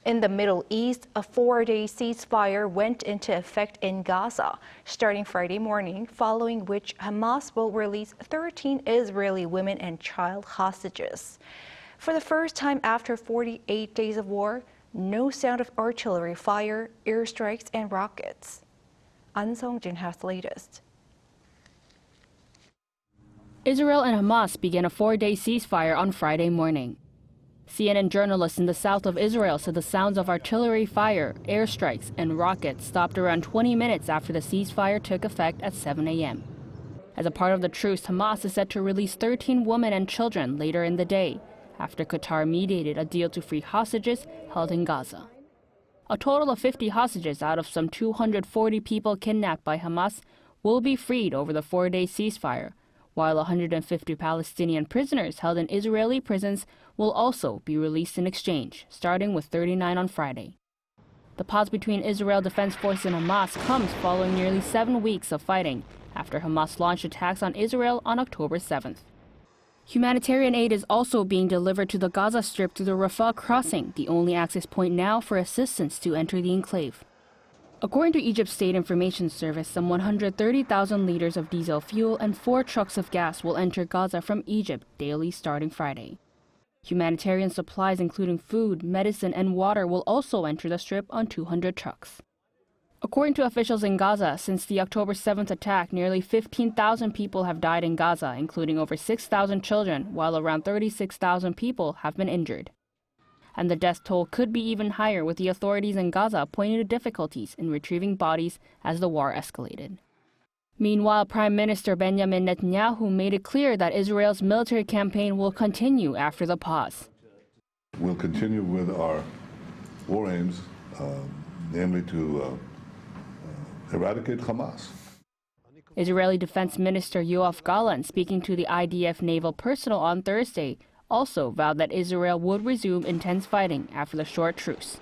In the Middle East, a 4-day ceasefire went into effect in Gaza, starting Friday morning, following which Hamas will release 13 Israeli women and child hostages. For the first time after 48 days of war, no sound of artillery fire, airstrikes, and rockets. Ahn Sung-jin has the latest. Israel and Hamas began a 4-day ceasefire on Friday morning. CNN journalists in the south of Israel said the sounds of artillery fire, airstrikes, and rockets stopped around 20 minutes after the ceasefire took effect at 7 a.m. As a part of the truce, Hamas is set to release 13 women and children later in the day, after Qatar mediated a deal to free hostages held in Gaza. A total of 50 hostages out of some 240 people kidnapped by Hamas will be freed over the 4-day ceasefire, while 150 Palestinian prisoners held in Israeli prisons will also be released in exchange, starting with 39 on Friday. The pause between Israel Defense Force and Hamas comes following nearly 7 weeks of fighting after Hamas launched attacks on Israel on October 7th. Humanitarian aid is also being delivered to the Gaza Strip through the Rafah crossing, the only access point now for assistance to enter the enclave. According to Egypt's State Information Service, some 130,000 liters of diesel fuel and 4 trucks of gas will enter Gaza from Egypt daily starting Friday. Humanitarian supplies including food, medicine, and water will also enter the Strip on 200 trucks. According to officials in Gaza, since the October 7th attack, nearly 15,000 people have died in Gaza, including over 6,000 children, while around 36,000 people have been injured. And the death toll could be even higher, with the authorities in Gaza pointing to difficulties in retrieving bodies as the war escalated. Meanwhile, Prime Minister Benjamin Netanyahu made it clear that Israel's military campaign will continue after the pause. We'll continue with our war aims, namely to eradicate Hamas. Israeli Defense Minister Yoav Gallant, speaking to the IDF naval personnel on Thursday, also vowed that Israel would resume intense fighting after the short truce.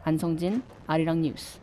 Ahn Sung-jin, Arirang News.